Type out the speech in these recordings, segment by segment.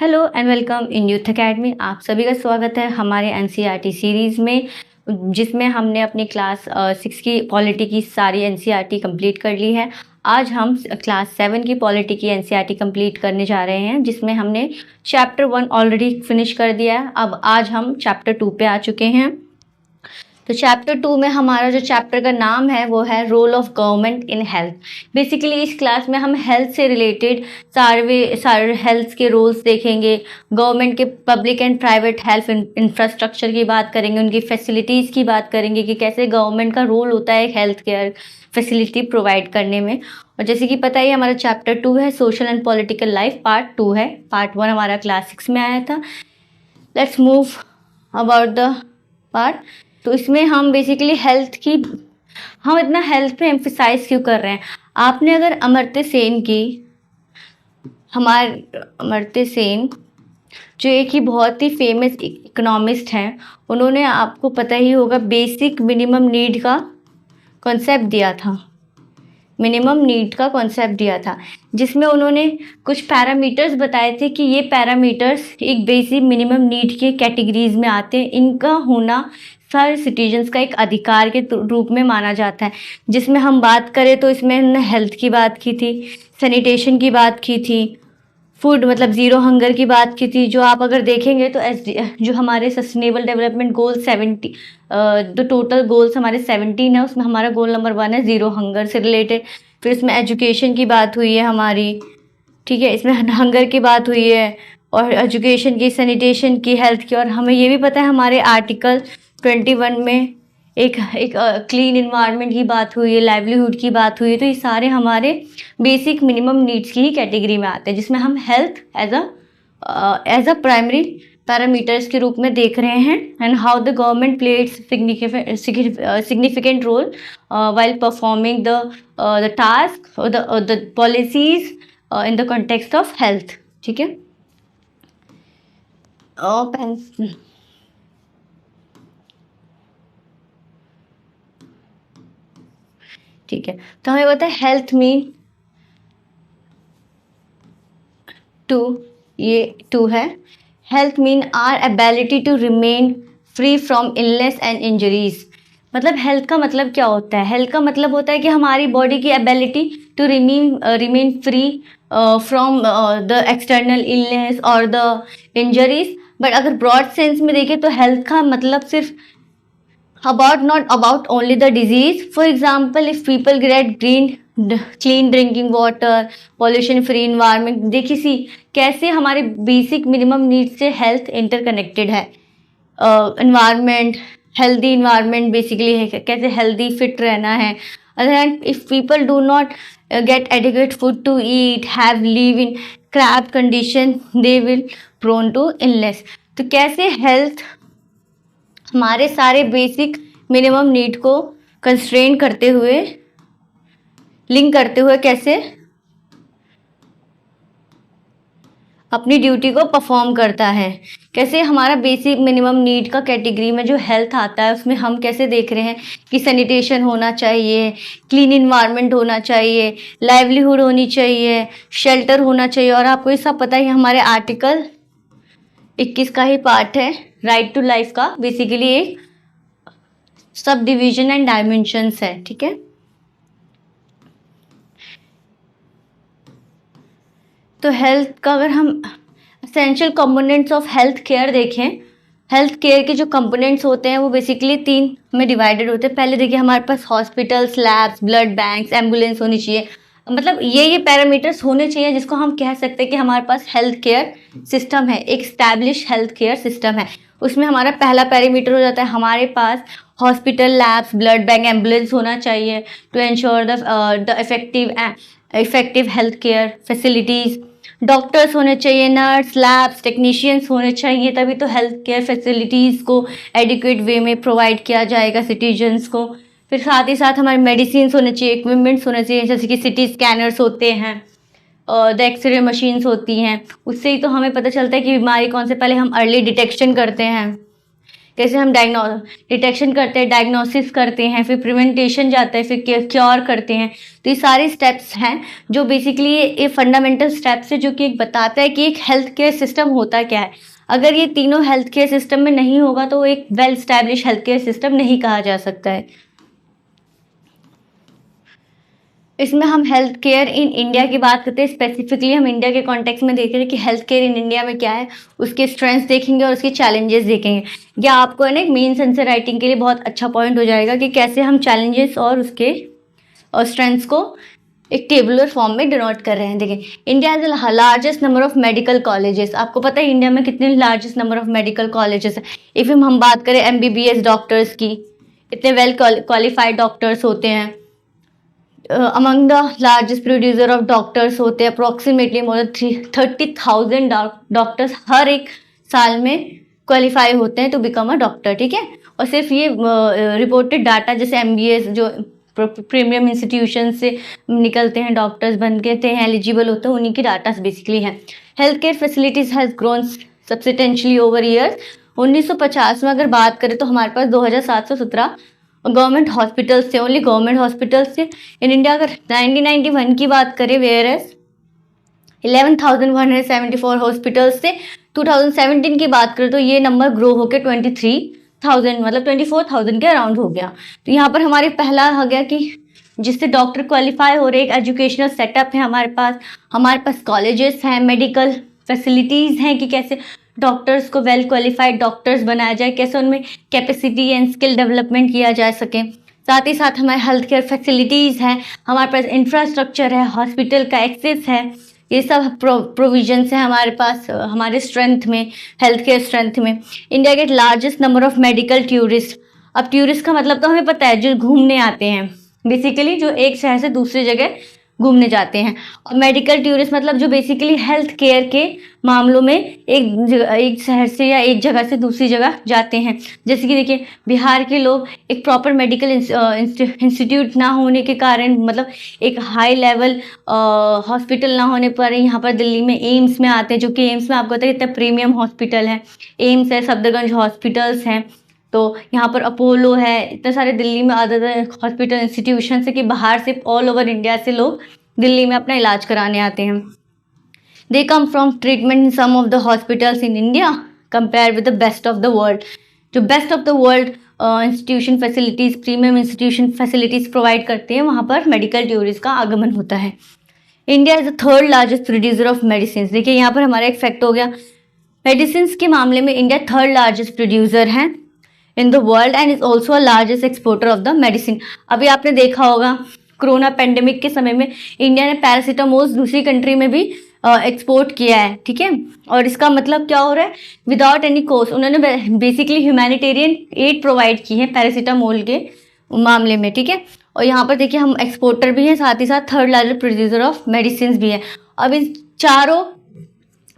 Hello and welcome in youth academy. आप सभी का स्वागत है हमारे एनसीईआरटी सीरीज़ में, जिसमें हमने अपनी क्लास 6 की पॉलिटी की सारी एनसीईआरटी कंप्लीट कर ली है। आज हम क्लास 7 की पॉलिटी की एनसीईआरटी कंप्लीट करने जा रहे हैं, जिसमें हमने चैप्टर 1 ऑलरेडी फिनिश कर दिया है। अब आज हम चैप्टर 2 पे आ चुके हैं। तो चैप्टर 2 में हमारा जो चैप्टर का नाम है वो है role of government in health. Basically इस क्लास में हम हेल्थ से रिलेटेड सारे हेल्थ के रोल्स देखेंगे, गवर्नमेंट के public and private health infrastructure की बात करेंगे, उनकी फैसिलिटीज़ की बात करेंगे कि कैसे गवर्नमेंट का रोल होता है हेल्थ केयर फैसिलिटी प्रोवाइड करने में। और जैसे कि पता ही हमारा चैप्टर 2 है social and political life, part 2 है। पार्ट 1 हमारा क्लास 6 में आया था। Let's move about the part. तो इसमें हम बेसिकली हेल्थ की, हम इतना हेल्थ पे एम्फिसाइज क्यों कर रहे हैं। आपने अगर अमर्त्य सेन की, हमारे अमर्त्य सेन जो एक ही बहुत ही फेमस इकोनॉमिस्ट हैं, उन्होंने आपको पता ही होगा बेसिक मिनिमम नीड का कॉन्सेप्ट दिया था। मिनिमम नीड का कॉन्सेप्ट दिया था, जिसमें उन्होंने कुछ पैरामीटर्स बताए थे कि ये पैरामीटर्स एक बेसिक मिनिमम नीड के कैटेगरीज में आते हैं। इनका होना सारे सिटीजन्स का एक अधिकार के रूप में माना जाता है। जिसमें हम बात करें तो इसमें हमने हेल्थ की बात की थी, सैनिटेशन की बात की थी, फूड मतलब ज़ीरो हंगर की बात की थी। जो आप अगर देखेंगे तो जो हमारे सस्टेनेबल डेवलपमेंट गोल 70, जो टोटल गोल्स हमारे 17 है, उसमें हमारा गोल नंबर 1 है ज़ीरो हंगर से रिलेटेड। फिर इसमें एजुकेशन की बात हुई है हमारी, ठीक है, इसमें हंगर की बात हुई है, और एजुकेशन की, सैनिटेशन की, हेल्थ की। और हमें ये भी पता है हमारे आर्टिकल 21 में एक क्लीन इन्वायरमेंट की बात हुई है, लाइवलीहुड की बात हुई है। तो ये सारे हमारे बेसिक मिनिमम नीड्स की ही कैटेगरी में आते हैं, जिसमें हम health as a primary parameters के रूप में देख रहे हैं। And how the government played significant role while performing the task और the policies in the context of health. ठीक है, ठीक है। तो हमें पता है हेल्थ मीन 2, ये 2 है। Health mean are ability to remain free from illness and injuries. मतलब हेल्थ का मतलब क्या होता है? हेल्थ का मतलब होता है कि हमारी बॉडी की ability to remain free from the external illness और द इंजरीज। बट अगर ब्रॉड सेंस में देखें तो हेल्थ का मतलब सिर्फ not about only the disease. For example, if people get clean drinking water, pollution free environment, देखिए सी कैसे हमारे बेसिक मिनिमम नीड से हेल्थ इंटरकनेक्टेड है। इन्वायरमेंट, हेल्दी इन्वायरमेंट बेसिकली है कैसे हेल्दी फिट रहना है। Other hand, if people do not get adequate food to eat, have live in cramped condition, they will prone to illness. तो कैसे health हमारे सारे बेसिक मिनिमम नीड को constrain करते हुए, लिंक करते हुए कैसे अपनी ड्यूटी को परफॉर्म करता है। कैसे हमारा बेसिक मिनिमम नीड का कैटेगरी में जो हेल्थ आता है, उसमें हम कैसे देख रहे हैं कि सैनिटेशन होना चाहिए, क्लीन इन्वायरमेंट होना चाहिए, लाइवलीहुड होनी चाहिए, शेल्टर होना चाहिए। और आपको ये सब पता ही हमारे आर्टिकल 21 का ही पार्ट है, राइट टू लाइफ का बेसिकली एक सब डिवीजन एंड डायमेंशंस है। ठीक है, तो हेल्थ का अगर हम essential components of health care देखें, हेल्थ केयर के जो कंपोनेंट्स होते हैं वो बेसिकली 3 में डिवाइडेड होते हैं। पहले देखिए हमारे पास hospitals, labs, blood banks, ambulance होनी चाहिए। मतलब ये पैरामीटर्स होने चाहिए जिसको हम कह सकते हैं कि हमारे पास हेल्थ केयर सिस्टम है, एक स्टैब्लिश हेल्थ केयर सिस्टम है। उसमें हमारा पहला पैरामीटर हो जाता है हमारे पास hospital, labs, blood bank, ambulance होना चाहिए to ensure the effective health care facilities. Doctors होने चाहिए, नर्स, लैब्स, टेक्नीशियंस होने चाहिए, तभी तो हेल्थ केयर फैसिलिटीज़ को एडिक्वेट वे में प्रोवाइड किया जाएगा सिटीजन्स को। फिर साथ ही साथ हमारे मेडिसिन होने चाहिए, इक्विपमेंट्स होने चाहिए, जैसे कि सिटी स्कैनर्स होते हैं, द एक्सरे मशीन्स होती हैं। उससे ही तो हमें पता चलता है कि बीमारी कौन से, पहले हम अर्ली डिटेक्शन करते हैं कैसे हम डिटेक्शन करते हैं, डायग्नोसिस करते हैं, फिर प्रिवेंटेशन जाता है, फिर क्योर करते हैं। तो ये सारे स्टेप्स हैं जो बेसिकली ये फंडामेंटल स्टेप्स है जो कि एक बताता है कि एक हेल्थ केयर सिस्टम होता क्या है। अगर ये तीनों हेल्थ केयर सिस्टम में नहीं होगा तो एक well establish health care system नहीं कहा जा सकता है। इसमें हम हेल्थ केयर इन इंडिया की बात करते हैं, स्पेसिफिकली हम इंडिया के कॉन्टेक्स्ट में देख रहे हैं कि हेल्थ केयर इन इंडिया में क्या है, उसके स्ट्रेंथ्स देखेंगे और उसके चैलेंजेस देखेंगे। या आपको है ना एक मेंस आंसर राइटिंग के लिए बहुत अच्छा पॉइंट हो जाएगा कि कैसे हम चैलेंजेस और उसके और स्ट्रेंथ्स को एक टेबुलर फॉर्म में डिनोट कर रहे हैं। देखिए, India has the largest number of medical colleges. आपको पता है इंडिया में कितने largest number of medical colleges है। इफ हम बात करें MBBS डॉक्टर्स की, इतने वेल क्वालिफाइड डॉक्टर्स होते हैं। Among the largest producer of doctors होते हैं, अप्रोक्सीमेटली मोर देन 30,000 डॉक्टर्स हर एक साल में क्वालिफाई होते हैं टू बिकम अ डॉक्टर। ठीक है, और सिर्फ ये रिपोर्टेड डाटा जैसे MBS जो प्रीमियम इंस्टीट्यूशन से निकलते हैं डॉक्टर्स बन के थे एलिजिबल होते हैं, उन्हीं की डाटास बेसिकली हैं। Health care facilities has grown substantially over years. 1950 में अगर बात करें तो हमारे पास 2717 गवर्नमेंट हॉस्पिटल्स थे, ओनली गवर्नमेंट हॉस्पिटल्स थे इन इंडिया। अगर 1991 की बात करें वेयर एज 11,174 हॉस्पिटल्स थे। 2017 की बात करें तो ये नंबर ग्रो होकर 23,000 मतलब 24,000 के अराउंड हो गया। तो यहाँ पर हमारे पहला हो गया कि जिससे डॉक्टर क्वालिफाई हो रहे, एक एजुकेशनल सेटअप है हमारे पास कॉलेजेस हैं, मेडिकल फैसिलिटीज़ हैं कि कैसे डॉक्टर्स को वेल क्वालिफाइड डॉक्टर्स बनाया जाए, कैसे उनमें कैपेसिटी एंड स्किल डेवलपमेंट किया जा सके। साथ ही साथ हमारे हेल्थ केयर फैसिलिटीज़ हैं, हमारे पास इंफ्रास्ट्रक्चर है, हॉस्पिटल का एक्सेस है, ये सब प्रोविजंस हैं हमारे पास हमारे स्ट्रेंथ में, हेल्थ केयर स्ट्रेंथ में। India get largest number of medical tourist. अब टूरिस्ट का मतलब तो हमें पता है, जो घूमने आते हैं, बेसिकली जो एक शहर से दूसरी जगह घूमने जाते हैं। और मेडिकल टूरिस्ट मतलब जो बेसिकली हेल्थ केयर के मामलों में एक शहर से या एक जगह से दूसरी जगह जाते हैं। जैसे कि देखिए, बिहार के लोग एक प्रॉपर मेडिकल इंस्टीट्यूट ना होने के कारण, मतलब एक हाई लेवल हॉस्पिटल ना होने पर यहाँ पर दिल्ली में एम्स में आते हैं, जो कि एम्स में आपको पता है कितना प्रीमियम हॉस्पिटल है। एम्स है, सफदरगंज हॉस्पिटल्स हैं, तो यहाँ पर अपोलो है, इतने सारे दिल्ली में अदर हॉस्पिटल इंस्टीट्यूशन है कि बाहर से ऑल ओवर इंडिया से लोग दिल्ली में अपना इलाज कराने आते हैं। They come from treatment in some of the hospitals in India compare with the best of the world. जो best of the world institution facilities, premium institution facilities provide करते हैं, वहाँ पर मेडिकल टूरिस्ट का आगमन होता है। India is the third largest producer of medicine. देखिए, यहाँ पर हमारा एक फैक्ट हो गया, मेडिसिन के मामले में इंडिया थर्ड लार्जेस्ट प्रोड्यूसर है in the world and is also largest exporter of the medicine. अभी आपने देखा होगा कोरोना पेंडेमिक के समय में इंडिया ने पैरासीटामोल दूसरी कंट्री में भी एक्सपोर्ट किया है। ठीक है, और इसका मतलब क्या हो रहा है, विदाउट एनी कॉस्ट उन्होंने बेसिकली ह्यूमैनिटेरियन एड प्रोवाइड की है पैरासीटामोल के मामले में। ठीक है, और यहाँ पर देखिए हम एक्सपोर्टर भी हैं, साथ ही साथ third largest producer of medicine भी है। अब इन चारों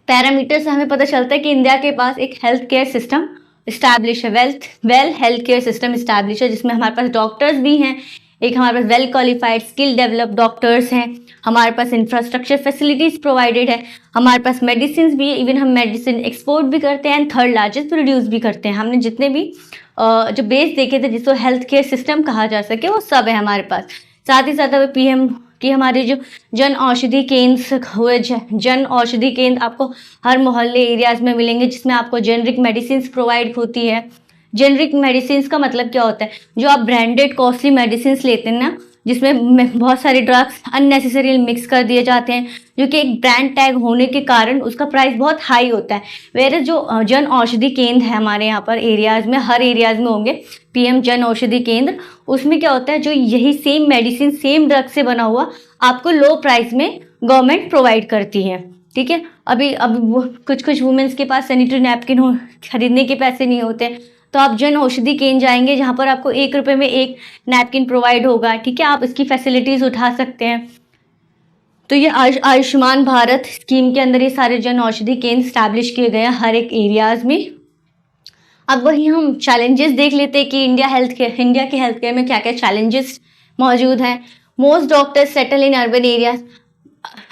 पैरामीटर से हमें पता चलता है कि इंडिया के पास एक हेल्थ केयर सिस्टम इस्टेब्लिश है, well health care system establish है, जिसमें हमारे पास डॉक्टर्स भी हैं, एक हमारे पास well qualified skill develop doctors हैं, हमारे पास इंफ्रास्ट्रक्चर फैसिलिटीज़ प्रोवाइडेड है, हमारे पास मेडिसिन भी, इवन हम मेडिसिन एक्सपोर्ट भी करते हैं एंड थर्ड लार्जेस्ट प्रोड्यूस भी करते हैं। हमने जितने भी जो बेस देखे थे जिसको हेल्थ केयर सिस्टम कहा जा सके वो सब है हमारे पास। साथ ही साथ अब PM कि हमारे जो जन औषधि केंद्र हुए, जन औषधि केंद्र आपको हर मोहल्ले एरियाज़ में मिलेंगे, जिसमें आपको जेनरिक मेडिसिन प्रोवाइड होती है। जेनरिक मेडिसिन का मतलब क्या होता है, जो आप ब्रांडेड कॉस्टली मेडिसिन लेते हैं ना, जिसमें बहुत सारे ड्रग्स अननेसेसरी मिक्स कर दिए जाते हैं, जो कि एक ब्रांड टैग होने के कारण उसका प्राइस बहुत हाई होता है। वेयर जो जन औषधि केंद्र है हमारे यहाँ पर एरियाज़ में, हर एरियाज़ में होंगे PM जन औषधि केंद्र, उसमें क्या होता है, जो यही सेम मेडिसिन सेम ड्रग से बना हुआ आपको लो प्राइस में गवर्नमेंट प्रोवाइड करती है। ठीक है, अभी कुछ वुमेन्स के पास सैनिटरी नैपकिन खरीदने के पैसे नहीं होते, तो आप जन औषधि केंद्र जाएंगे जहाँ पर आपको 1 रुपये में एक नैपकिन प्रोवाइड होगा। ठीक है, आप इसकी फैसिलिटीज़ उठा सकते हैं। तो ये आयुष्मान भारत स्कीम के अंदर ये सारे जन औषधि केंद्र स्टैब्लिश किए गए हैं हर एक एरियाज़ में। अब वही हम चैलेंजेस देख लेते हैं कि इंडिया के हेल्थ केयर में क्या क्या चैलेंजेस मौजूद हैं। Most doctors settle in urban areas.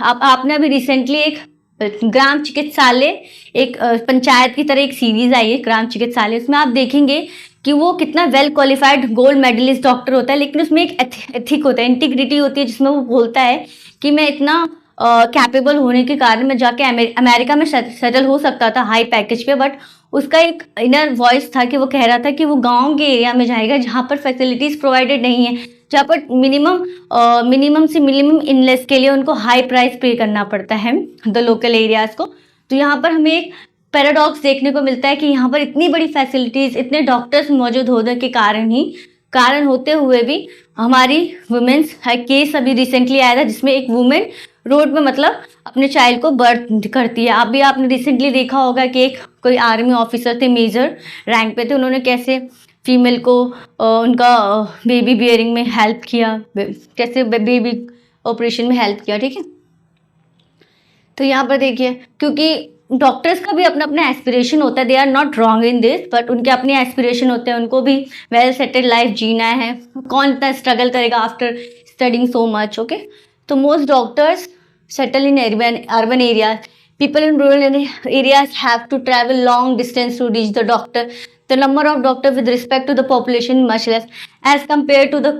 आपने अभी रिसेंटली एक ग्राम चिकित्सालय एक पंचायत की तरह एक सीरीज आई है ग्राम चिकित्सालय। उसमें आप देखेंगे कि वो कितना well qualified gold medallist doctor होता है, लेकिन उसमें एक एथिक होता है, इंटीग्रिटी होती है, जिसमें वो बोलता है कि मैं इतना कैपेबल होने के कारण मैं जाके अमेरिका में सेटल हो सकता था हाई पैकेज पे, बट उसका एक इनर वॉइस था कि वो कह रहा था कि वो गांव के एरिया में जाएगा जहाँ पर फैसिलिटीज़ प्रोवाइडेड नहीं है, जहाँ पर मिनिमम से मिनिमम इलनेस के लिए उनको हाई प्राइस पे करना पड़ता है द लोकल एरियाज़ को। तो यहाँ पर हमें एक पैराडॉक्स देखने को मिलता है कि यहाँ पर इतनी बड़ी फैसिलिटीज़, इतने डॉक्टर्स मौजूद होने के कारण होते हुए भी हमारी वुमेन्स केस अभी रिसेंटली आया था जिसमें एक वुमेन रोड में मतलब अपने चाइल्ड को बर्थ करती है। अभी आपने रिसेंटली देखा होगा कि एक कोई आर्मी ऑफिसर थे, मेजर रैंक पे थे, उन्होंने कैसे फीमेल को उनका बेबी बियरिंग में हेल्प किया, कैसे बेबी ऑपरेशन में हेल्प किया। ठीक है, तो यहाँ पर देखिए, क्योंकि डॉक्टर्स का भी अपना अपना एस्पिरेशन होता है, they are not wrong in this, but उनके अपने एस्पिरेशन होते हैं, उनको भी वेल सेटल्ड लाइफ जीना है। कौन इतना स्ट्रगल करेगा after studying so much. Okay, तो most doctors settle in urban areas. People in rural areas have to travel long distance to reach the doctor. The number of doctors with respect to the population much less as compared to the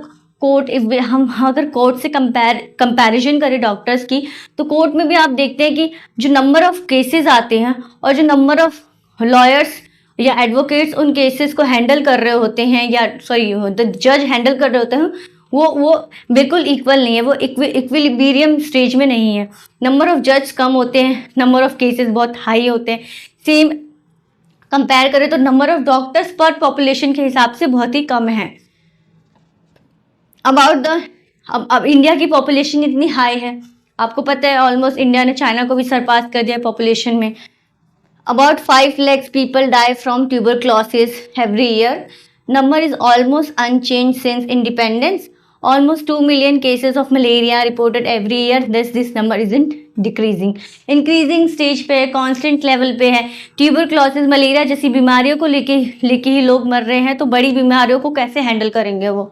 court. हम अगर court से comparison करें doctors की, तो court में भी आप देखते हैं कि जो नंबर ऑफ केसेस आते हैं और जो नंबर ऑफ लॉयर्स या एडवोकेट्स उन केसेस को हैंडल कर रहे होते हैं, या सॉरी द जज हैंडल कर रहे होते हैं, वो बिल्कुल इक्वल नहीं है, वो इक्विलिब्रियम स्टेज में नहीं है। नंबर ऑफ जज कम होते हैं, नंबर ऑफ केसेस बहुत हाई होते हैं। सेम कंपेयर करें तो नंबर ऑफ डॉक्टर्स पर पॉपुलेशन के हिसाब से बहुत ही कम है। अब इंडिया की पॉपुलेशन इतनी हाई है, आपको पता है ऑलमोस्ट इंडिया ने चाइना को भी सरपास कर दिया पॉपुलेशन में। About 5 lakhs people die from tuberculosis every year. Number is almost unchanged since independence. Almost 2 million cases of malaria reported every year. Thus this number isn't decreasing. Increasing stage पे है, constant level पे है। Tuberculosis malaria जैसी बीमारियों को लेके ही लोग मर रहे हैं, तो बड़ी बीमारियों को कैसे हैंडल करेंगे वो।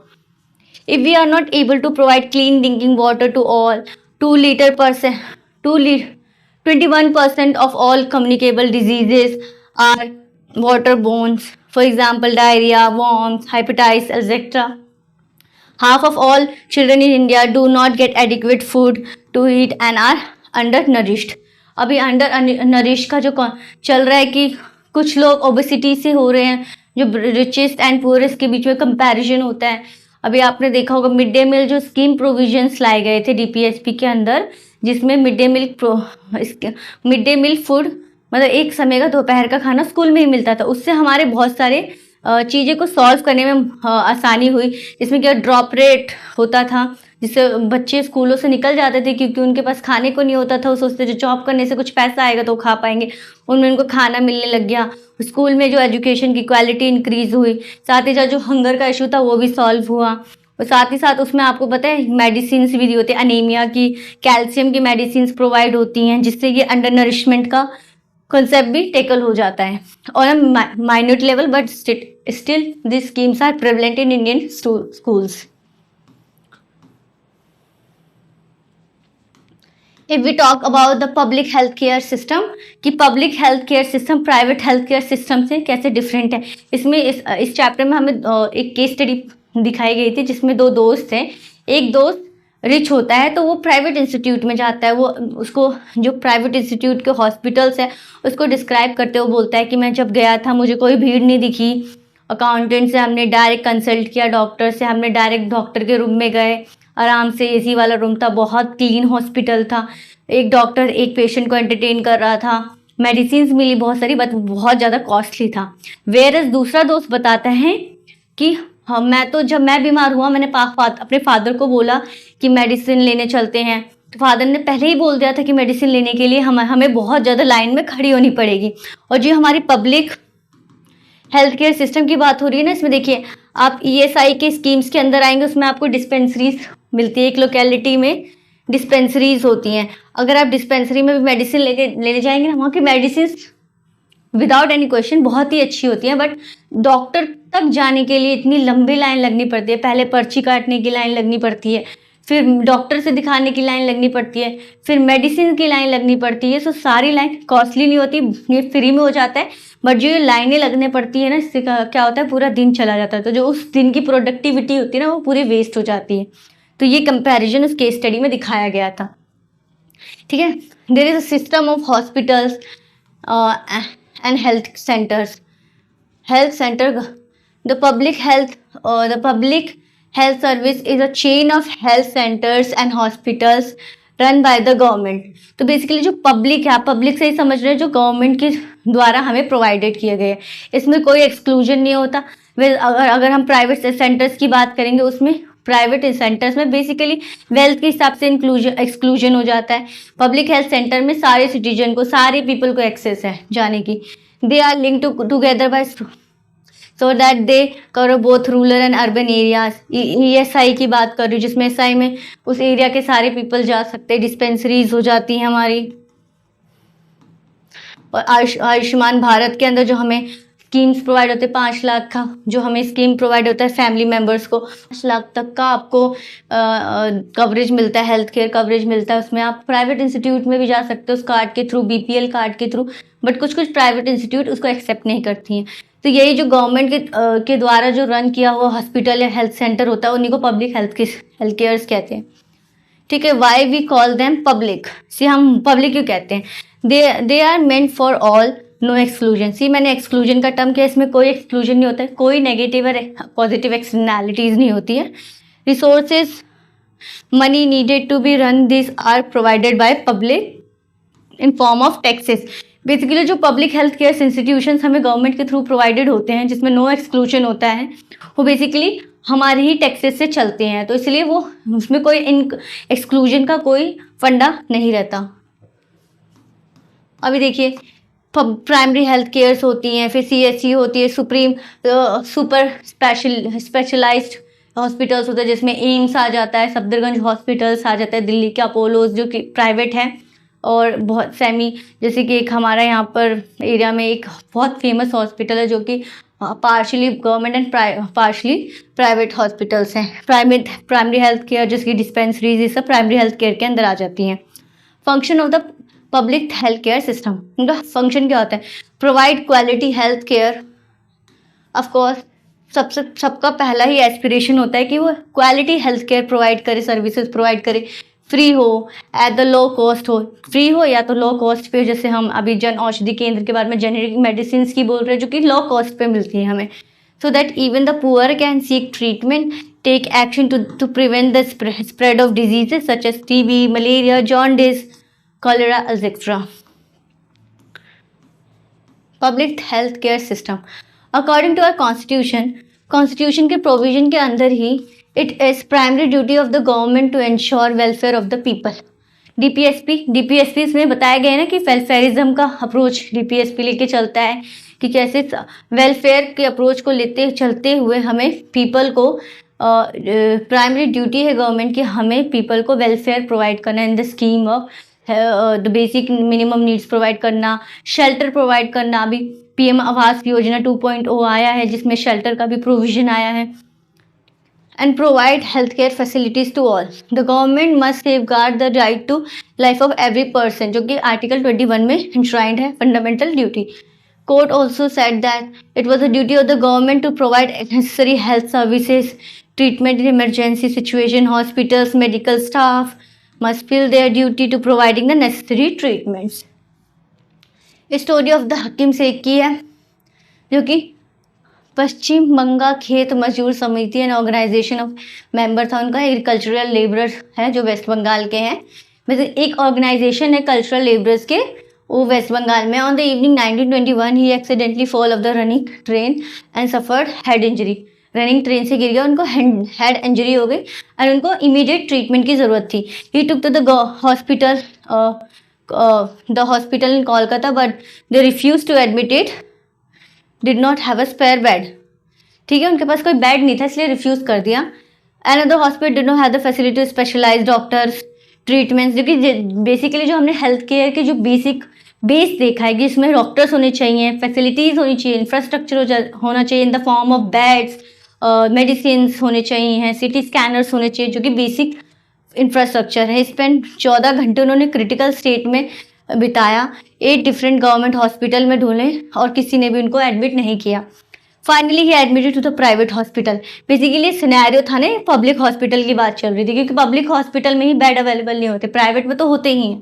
If we are not able to provide clean drinking water to all, 21% of all communicable diseases are waterborne. For example, diarrhea, worms, hepatitis, etc. Half of all children in India do not get adequate food to eat and are undernourished. अभी undernourished का जो चल रहा है कि कुछ लोग obesity से हो रहे हैं, जो रिचेस्ट एंड पुअरेस्ट के बीच में कंपैरिजन होता है। अभी आपने देखा होगा मिड डे मील जो स्कीम प्रोविजंस लाए गए थे डीपीएसपी के अंदर, जिसमें मिड डे मील फूड मतलब एक समय का दोपहर का खाना स्कूल में ही मिलता था। उससे हमारे बहुत सारे चीज़ें को सॉल्व करने में आसानी हुई, जिसमें क्या ड्रॉप रेट होता था, जिससे बच्चे स्कूलों से निकल जाते थे क्योंकि उनके पास खाने को नहीं होता था। वो सोचते जो जॉब करने से कुछ पैसा आएगा तो वो खा पाएंगे, उनमें उनको खाना मिलने लग गया। स्कूल में जो एजुकेशन की क्वालिटी इंक्रीज़ हुई, साथ ही साथ जो हंगर का इशू था वो भी सॉल्व हुआ। और साथ ही साथ उसमें आपको पता है मेडिसिन भी होती है, अनीमिया की, कैल्शियम की मेडिसिन प्रोवाइड होती हैं, जिससे ये अंडर नरिशमेंट का कंसेप्ट भी टेकल हो जाता है on a minute level, but still this schemes are prevalent in Indian schools. If we talk about the public health care system, कि public health care system private health care system से कैसे different है, इसमें इस chapter में हमें एक case study दिखाई गई थी जिसमें 2 दोस्त हैं। एक दोस्त रिच होता है तो वो प्राइवेट इंस्टीट्यूट में जाता है, वो उसको जो प्राइवेट इंस्टीट्यूट के हॉस्पिटल्स है उसको डिस्क्राइब करते हुए बोलता है कि मैं जब गया था मुझे कोई भीड़ नहीं दिखी, अकाउंटेंट से हमने डायरेक्ट कंसल्ट किया, डॉक्टर से हमने डायरेक्ट डॉक्टर के रूम में गए, आराम से एसी वाला रूम था, बहुत क्लीन हॉस्पिटल था, एक डॉक्टर एक पेशेंट को एंटरटेन कर रहा था, मेडिसिन मिली बहुत सारी, बट बहुत ज़्यादा कॉस्टली था। वेयरएज दूसरा दोस्त बताता है कि हाँ जब मैं बीमार हुआ मैंने अपने फादर को बोला कि मेडिसिन लेने चलते हैं, तो फादर ने पहले ही बोल दिया था कि मेडिसिन लेने के लिए हमें बहुत ज़्यादा लाइन में खड़ी होनी पड़ेगी। और जो हमारी पब्लिक हेल्थ केयर सिस्टम की बात हो रही है ना, इसमें देखिए आप ईएसआई के स्कीम्स के अंदर आएंगे, उसमें आपको डिस्पेंसरीज मिलती है, एक लोकेलिटी में डिस्पेंसरीज होती हैं। अगर आप डिस्पेंसरी में भी मेडिसिन लेने जाएंगे ना, वहाँ की मेडिसिन विदाउट एनी क्वेश्चन बहुत ही अच्छी होती हैं, बट डॉक्टर तक जाने के लिए इतनी लंबी लाइन लगनी पड़ती है, पहले पर्ची काटने की लाइन लगनी पड़ती है, फिर डॉक्टर से दिखाने की लाइन लगनी पड़ती है, फिर मेडिसिन की लाइन लगनी पड़ती है। सो सारी लाइन कॉस्टली नहीं होती, ये फ्री में हो जाता है। बट जो ये लाइनें लगने पड़ती है ना, इससे क्या होता है, पूरा दिन चला जाता है। तो जो उस दिन की प्रोडक्टिविटी होती है ना, वो पूरी वेस्ट हो जाती है। तो ये कंपैरिजन उस केस स्टडी में दिखाया गया था। ठीक है, there is a system of hospitals and health centres. Health center, the public health service is a chain of health centers and hospitals run by the government। तो बेसिकली जो public है, आप पब्लिक से ही समझ रहे हैं, जो गवर्नमेंट के द्वारा हमें प्रोवाइडेड किए गए हैं, इसमें कोई एक्सक्लूजन नहीं होता। अगर हम प्राइवेट सेंटर्स की बात करेंगे, उसमें प्राइवेट सेंटर्स में बेसिकली वेल्थ के हिसाब से एक्सक्लूजन हो जाता है। पब्लिक हेल्थ सेंटर में सारे सिटीजन को, सारे पीपल को एक्सेस है जाने की। They are link together by so that they cover both rural and urban areas. ESI की बात कर रही हूँ, जिसमें SI में उस एरिया के सारे पीपल जा सकते हैं। डिस्पेंसरीज हो जाती हैं हमारी। और आयुष्मान भारत के अंदर जो हमें स्कीम्स प्रोवाइड होते हैं, 5 लाख का जो हमें स्कीम प्रोवाइड होता है फैमिली मेम्बर्स को, 5 लाख तक का आपको कवरेज मिलता है, हेल्थ केयर कवरेज मिलता है। उसमें आप प्राइवेट इंस्टीट्यूट में भी जा सकते हो उस कार्ड के थ्रू, BPL कार्ड के थ्रू। बट कुछ प्राइवेट इंस्टीट्यूट उसको एक्सेप्ट नहीं करती हैं। तो यही जो गवर्नमेंट के द्वारा जो रन किया हुआ हॉस्पिटल या हेल्थ सेंटर होता है, उन्हीं को पब्लिक हेल्थ केयर्स कहते हैं। ठीक है, why we call them public, see हम पब्लिक क्यों कहते हैं? They are meant for all, no exclusion. See मैंने एक्सक्लूजन का टर्म किया, इसमें कोई एक्सक्लूजन नहीं होता है, कोई नेगेटिव और पॉजिटिव एक्सटर्नैलिटीज नहीं होती है। Resources, money needed to be run this are provided by public in form of taxes. Basically जो पब्लिक हेल्थ केयर इंस्टीट्यूशंस हमें गवर्नमेंट के थ्रू प्रोवाइडेड होते हैं, जिसमें नो एक्सक्लूजन होता है, वो बेसिकली हमारे ही टैक्सेस से चलते हैं। तो इसलिए वो उसमें कोई एक्सक्लूजन का कोई फंडा नहीं रहता। अभी देखिए, प्राइमरी हेल्थ केयर्स होती हैं, फिर CHC होती है, सुपर स्पेशलाइज्ड हॉस्पिटल्स होते हैं, जिसमें एम्स आ जाता है, सफदरगंज हॉस्पिटल्स आ जाता है, दिल्ली के अपोलोज जो कि प्राइवेट हैं, और बहुत जैसे कि एक हमारा यहाँ पर एरिया में एक बहुत फेमस हॉस्पिटल है जो कि partially government and partially private hospitals हैं। प्राइमरी हेल्थ केयर जिसकी डिस्पेंसरीज, ये सब प्राइमरी हेल्थ केयर के अंदर आ जाती हैं। Function of the public health care system, उनका फंक्शन क्या होता है? Provide quality health care. Of course सबका पहला ही एस्पिरेशन होता है कि वो क्वालिटी हेल्थ केयर प्रोवाइड करे, सर्विसेज प्रोवाइड करे, फ्री हो, एट द लो कॉस्ट हो। फ्री हो या तो लो कॉस्ट पे, जैसे हम अभी जन औषधि केंद्र के बारे में जेनेरिक मेडिसिन की बोल रहे हैं, जो कि लो कॉस्ट पे मिलती है हमें। So that even the poor can seek treatment, take action to prevent the spread of diseases such as TB, malaria, jaundice, cholera, etc. Public health care system, according to our constitution के provision के अंदर ही, it is primary duty of the government to ensure welfare of the people। DPSP इसमें बताया गया है ना कि welfarism का अप्रोच DPSP लेके चलता है, कि कैसे वेलफेयर के अप्रोच को चलते हुए हमें पीपल को प्राइमरी ड्यूटी है गवर्नमेंट की, हमें पीपल को वेलफेयर प्रोवाइड करना in the scheme of the basic minimum needs provide करना, शेल्टर प्रोवाइड करना। अभी PM आवास योजना 2.0 आया है, जिसमें शेल्टर का भी प्रोविजन आया है। And provide health care facilities to all. The government must safeguard the right to life of every person, जो कि आर्टिकल 21 में इंश्राइंड है, fundamental duty. Court also said that it was the duty of the government to provide necessary health services, treatment in emergency situation. Hospitals, medical staff must fill their duty to providing the necessary treatments। Story of the Hakim Sheikh की है, जो कि पश्चिम बंगाल खेत मजदूर समिति and organisation of member था। उनका agricultural labourers है जो वेस्ट बंगाल के हैं। वैसे एक ऑर्गेनाइजेशन है कल्चरल लेबरर्स के, वो वेस्ट बंगाल में। On the evening 1921 he accidentally fall of the running train and suffered head injury. Running train से गिर गया, उनको हेड इंजरी हो गई और उनको इमीडिएट ट्रीटमेंट की ज़रूरत थी। He took to the hospital in Kolkata, but they refuse to admit it, did not have a spare bed. ठीक है, उनके पास कोई बेड नहीं था, इसलिए रिफ्यूज़ कर दिया। Another hospital did not have the facility specialised doctors, treatments. जो कि बेसिकली जो हमने हेल्थ केयर के जो बेस देखा है कि इसमें डॉक्टर्स होने चाहिए, फैसिलिटीज़ होनी चाहिए, इंफ्रास्ट्रक्चर होना चाहिए इन the form of beds, medicine होने चाहिए हैं, CT स्कैनर्स होने चाहिए, जो कि बेसिक इंफ्रास्ट्रक्चर है। स्पेंड 14 घंटे उन्होंने क्रिटिकल स्टेट में बिताया, 8 डिफरेंट गवर्नमेंट हॉस्पिटल में ढूंढे और किसी ने भी उनको एडमिट नहीं किया। Finally he admitted to the private hospital. Basically scenario था ना, पब्लिक हॉस्पिटल की बात चल रही थी, क्योंकि पब्लिक हॉस्पिटल में ही बेड अवेलेबल नहीं होते, प्राइवेट में तो होते ही हैं,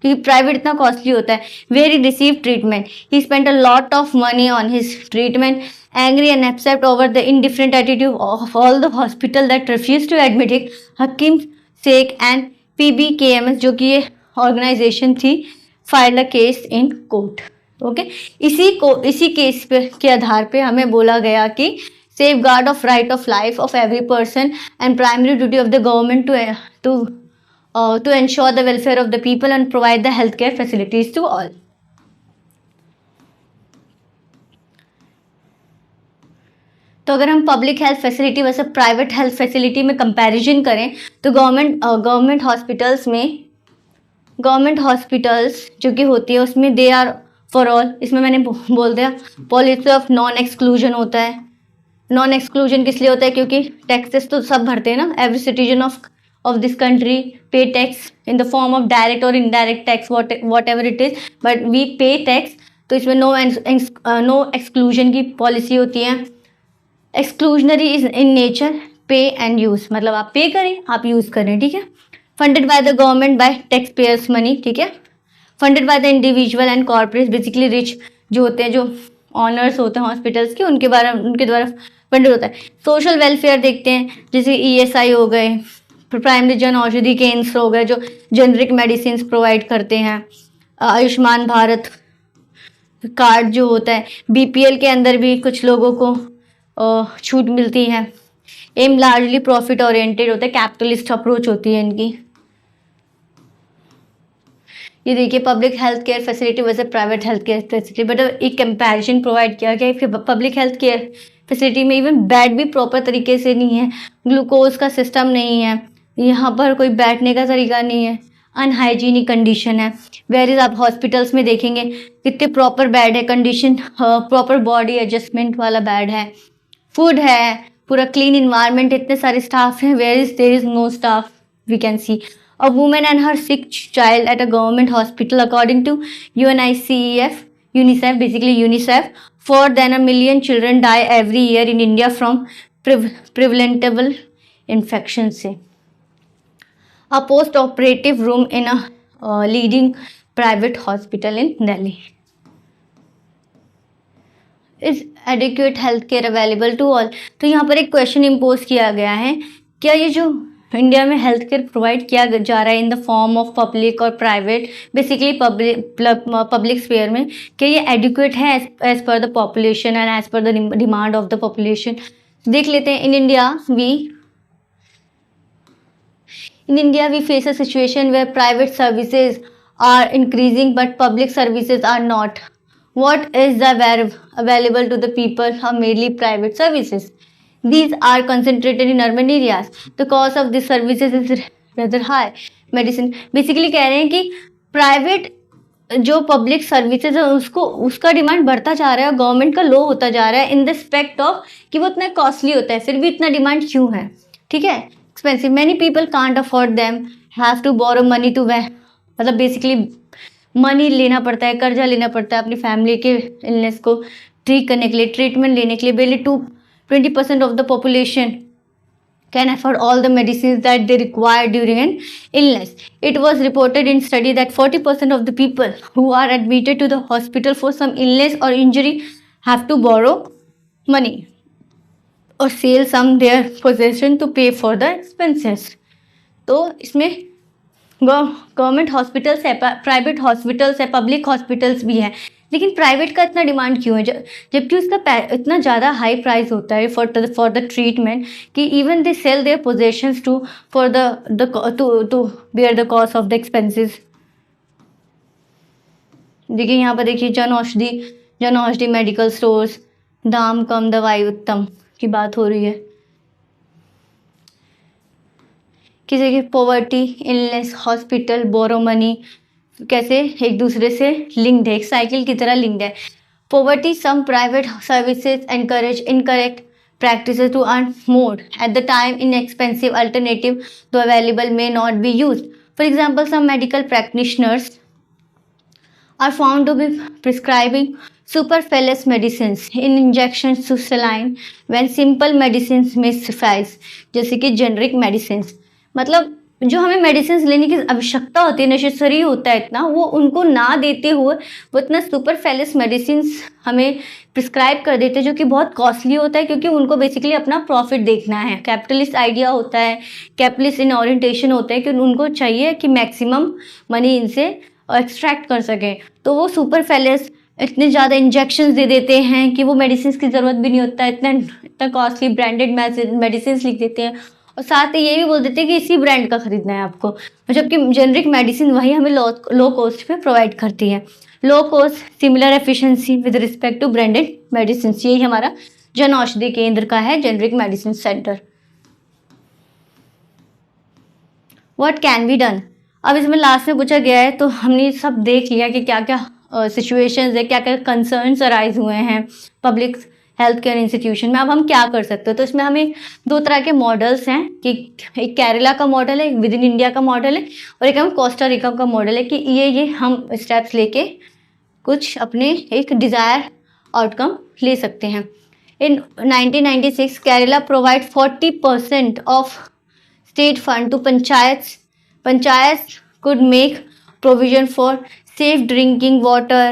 क्योंकि प्राइवेट इतना कॉस्टली होता है। Where he receive treatment, he spent a lot of money on his treatment, angry and upset over the indifferent attitude of all the hospital that refuse to admit him. Hakim Sheikh and PBKMS, जो कि ये organisation थी, file a case in court. Okay, इसी केस पे के आधार पे हमें बोला गया कि safeguard of right of life of every person and primary duty of the government to ensure the welfare of the people and provide the healthcare facilities to all. तो अगर हम पब्लिक हेल्थ फैसिलिटी वैसे private health facility में comparison करें तो government hospitals जो कि होती है उसमें दे आर फॉर ऑल। इसमें मैंने बोल दिया पॉलिसी ऑफ नॉन एक्सक्लूजन होता है। नॉन एक्सक्लूजन किस लिए होता है? क्योंकि टैक्सेस तो सब भरते हैं ना, every citizen of this country pay tax in the form of direct or indirect tax, whatever it is, but we pay tax। तो इसमें नो एक्सक्लूजन की पॉलिसी होती है। एक्सक्लूजनरी इज इन नेचर, पे एंड यूज, मतलब आप पे करें, आप यूज करें, ठीक है। Funded by the government by tax payers money, ठीक है। Funded by the individual and corporate, basically rich जो होते हैं, जो ऑनर्स होते हैं हॉस्पिटल्स के, उनके द्वारा फंडेड होता है। सोशल वेलफेयर देखते हैं, जैसे ESI हो गए, प्राइमरी जन औषधि केंद्र हो गए जो जेनरिक मेडिसिन प्रोवाइड करते हैं। आयुष्मान भारत कार्ड जो होता है, BPL के अंदर भी कुछ लोगों को छूट मिलती है। एम लार्जली प्रॉफिट ओरिएंटेड होता है, कैपिटलिस्ट अप्रोच होती है इनकी। ये देखिए पब्लिक हेल्थ केयर फैसिलिटी वैसे private health care facility, but एक कंपैरिजन प्रोवाइड किया गया कि पब्लिक हेल्थ केयर फैसिलिटी में इवन बेड भी प्रॉपर तरीके से नहीं है, ग्लूकोज का सिस्टम नहीं है, यहाँ पर कोई बैठने का तरीका नहीं है, अनहाइजीनिक कंडीशन है। वेयर इज आप हॉस्पिटल्स में देखेंगे कितने प्रॉपर बेड है, कंडीशन प्रॉपर बॉडी एडजस्टमेंट वाला बेड है, फूड है, पूरा क्लीन इन्वायरमेंट, इतने सारे स्टाफ हैं। Where is there is no staff, we can see a woman and her sick child at a government hospital according to UNICEF, basically UNICEF, more than 1 million children die every year in India from preventable infection से। A post-operative room in a leading private hospital in Delhi. Is adequate healthcare available to all? तो यहाँ पर एक question impose किया गया है, क्या ये जो इंडिया में हेल्थ केयर प्रोवाइड किया जा रहा है in the form of public और प्राइवेट, बेसिकली पब्लिक स्फीयर में, क्या ये एडिक्वेट है as per the population and as per the demand of the population? देख लेते हैं। In India we face a situation where private services are increasing but public services are not. What is the available to the people are mainly private services. These are concentrated in urban areas. The cost of these services is rather high. Medicine basically कह रहे हैं कि private जो public services है उसका demand बढ़ता जा रहा है, गवर्नमेंट का लो होता जा रहा है इन द रिस्पेक्ट ऑफ कि वो इतना कॉस्टली होता है, फिर भी इतना डिमांड क्यों है? ठीक है, expensive, many people can't afford them, have to borrow money to way, मतलब बेसिकली मनी लेना पड़ता है, कर्जा लेना पड़ता है अपनी फैमिली के इलनेस को ठीक करने के लिए, ट्रीटमेंट लेने के लिए। Barely 20% of the population can afford all the medicine that they require during an illness. It was reported in study that 40% of the people who are admitted to the hospital for some illness or injury have to borrow money or sell some their possession to pay for the expenses. तो इसमें government hospitals है, private hospitals है, public hospitals भी है, लेकिन private का इतना demand क्यों है जबकि उसका इतना ज़्यादा हाई प्राइस होता है फॉर द ट्रीटमेंट कि even they sell their possessions to to bear the cost of the expenses. देखिए यहाँ पर देखिए जन औषधि मेडिकल स्टोर्स, दाम कम दवाई उत्तम की बात हो रही है। किसी की poverty, illness, hospital, borrow money कैसे एक दूसरे से लिंक्ड है, एक साइकिल की तरह लिंक्ड है। Poverty, some private services encourage incorrect practices to earn more. At the time, inexpensive alternative though available may not be used. For example, some medical practitioners are found to be prescribing superfluous medicines in injections to saline when simple medicines may suffice, जैसे कि generic medicine, मतलब जो हमें medicine लेने की आवश्यकता होती है, नेसेसरी होता है इतना, वो उनको ना देते हुए वो इतना सुपरफेलियस मेडिसिन हमें प्रिस्क्राइब कर देते हैं, जो कि बहुत कॉस्टली होता है, क्योंकि उनको बेसिकली अपना प्रॉफिट देखना है। कैपिटलिस्ट आइडिया होता है, कैपिटलिस्ट इन ओरिएंटेशन होता है कि उनको चाहिए कि मैक्सिमम मनी इनसे एक्सट्रैक्ट कर सकें। तो वो सुपरफेलियस इतने ज़्यादा इंजेक्शंस दे देते हैं कि वो मेडिसिन की ज़रूरत भी नहीं होता, इतना कॉस्टली ब्रांडेड मेडिसिन लिख देते हैं, और साथ ही ये भी बोल देते हैं कि इसी ब्रांड का खरीदना है आपको, जबकि जेनरिक मेडिसिन वही हमें लो कॉस्ट पे प्रोवाइड करती है। Low cost similar efficiency with respect to branded medicine, यही हमारा जन औषधि केंद्र का है generic medicine centre. What can be done, अब इसमें लास्ट में पूछा गया है, तो हमने सब देख लिया कि क्या क्या सिचुएशंस है, क्या क्या कंसर्न्स अराइज हुए हैं पब्लिक हेल्थ केयर इंस्टीट्यूशन में। अब हम क्या कर सकते हो, तो इसमें हमें दो तरह के मॉडल्स हैं कि एक केरला का मॉडल है, एक विद इन इंडिया का मॉडल है, और एक हम कोस्टा रिका का मॉडल है कि ये हम स्टेप्स लेके कुछ अपने एक डिज़ायर आउटकम ले सकते हैं। In 1996 Kerala provide 40% of state fund to panchayat could make provision for safe drinking water,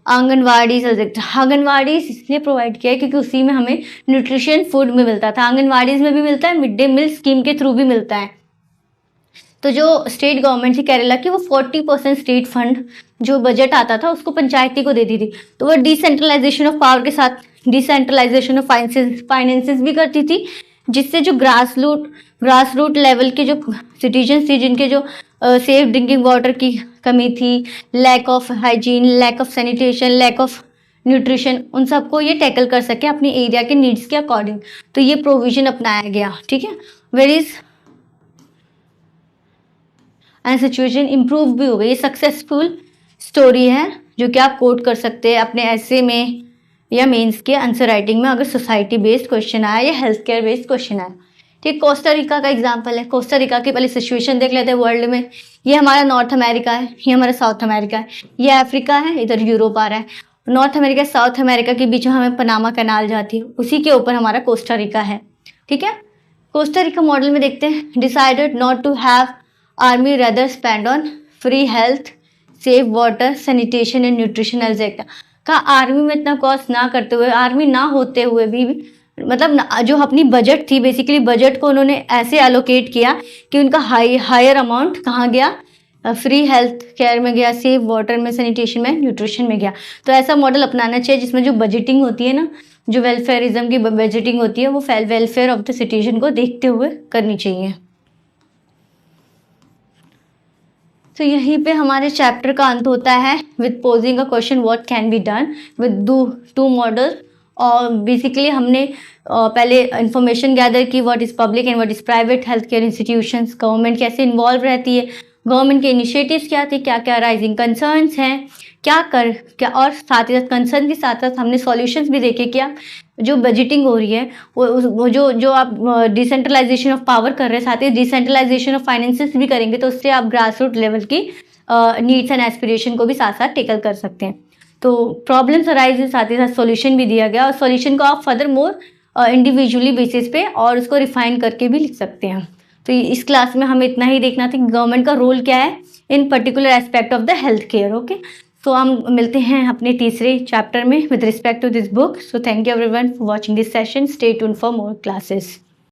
anganwadi subject. Anganwadi इसलिए प्रोवाइड किया है क्योंकि उसी में हमें न्यूट्रिशन फूड में मिलता था, आंगनवाड़ी में भी मिलता है, मिड डे मील स्कीम के थ्रू भी मिलता है। तो जो स्टेट गवर्नमेंट थी केरला की, वो 40% स्टेट फंड जो बजट आता था उसको पंचायती को देती थी। तो वो डिसेंट्रलाइजेशन ऑफ पावर के साथ डिसेंट्रलाइजेशन ऑफ फाइनेंसेस भी करती थी, जिससे जो ग्रास रूट लेवल के जो सिटीजन्स थी, जिनके जो सेफ ड्रिंकिंग वाटर की कमी थी, lack of hygiene, lack of sanitation, lack of nutrition, उन सबको ये टैकल कर सके अपनी एरिया के नीड्स के अकॉर्डिंग। तो ये प्रोविजन अपनाया गया, ठीक है। वेरीज एंड सिचुएशन इम्प्रूव भी हो गई। ये सक्सेसफुल स्टोरी है जो कि आप कोट कर सकते हैं अपने ऐसे में या मेंस के आंसर राइटिंग में, अगर सोसाइटी बेस्ड क्वेश्चन आया या हेल्थ केयर बेस्ड क्वेश्चन आया। ठीक, कोस्टा रिका का एग्जांपल है। कोस्टा रिका की पहले सिचुएशन देख लेते हैं वर्ल्ड में। ये हमारा नॉर्थ अमेरिका है, ये हमारा साउथ अमेरिका है, ये अफ्रीका है, इधर यूरोप आ रहा है। नॉर्थ अमेरिका साउथ अमेरिका के बीच में हमें पनामा कैनाल जाती है, उसी के ऊपर हमारा कोस्टा रिका है। ठीक है, कोस्टा रिका मॉडल में देखते हैं, decided not to have army rather spend on free health, safe water, sanitation and nutrition exact का आर्मी में इतना कॉस्ट ना करते हुए, आर्मी ना होते हुए भी मतलब जो अपनी बजट थी, बेसिकली बजट को उन्होंने ऐसे एलोकेट किया कि उनका हायर अमाउंट कहाँ गया, फ्री हेल्थ केयर में गया, सेफ वाटर में, सैनिटेशन में, न्यूट्रिशन में गया। तो ऐसा मॉडल अपनाना चाहिए जिसमें जो बजटिंग होती है ना, जो वेलफेयरिज्म की बजटिंग होती है, वो वेलफेयर ऑफ द सिटीजन को देखते हुए करनी चाहिए। तो यहीं पे हमारे चैप्टर का अंत होता है with posing a question what can be done with two model. और बेसिकली हमने पहले इंफॉर्मेशन गैदर की what is public and what is private health care institutions, government कैसे इन्वॉल्व रहती है, गवर्नमेंट के इनिशिएटिव्स क्या थे, क्या क्या राइजिंग कंसर्न्स हैं, क्या और साथ ही साथ कंसर्न के साथ साथ हमने सॉल्यूशंस भी देखे। क्या जो बजटिंग हो रही है वो जो आप डिसेंट्रलाइजेशन ऑफ पावर कर रहे हैं, साथ ही डिसेंट्रलाइजेशन ऑफ फाइनेंसेस भी करेंगे, तो उससे आप ग्रास रूट लेवल की नीड्स एंड एस्पिरेशन को भी साथ साथ टेकल कर सकते हैं। तो प्रॉब्लम्स अराइज है, साथ ही साथ सॉल्यूशन भी दिया गया, और सॉल्यूशन को आप फर्दर मोर इंडिविजुअली बेसिस पे और उसको रिफाइन करके भी लिख सकते हैं। तो इस क्लास में हमें इतना ही देखना था कि गवर्नमेंट का रोल क्या है in particular aspect of the health care. Okay, तो हम मिलते हैं अपने तीसरे चैप्टर में with respect to this book. So thank you everyone for watching this session. Stay tuned for more classes.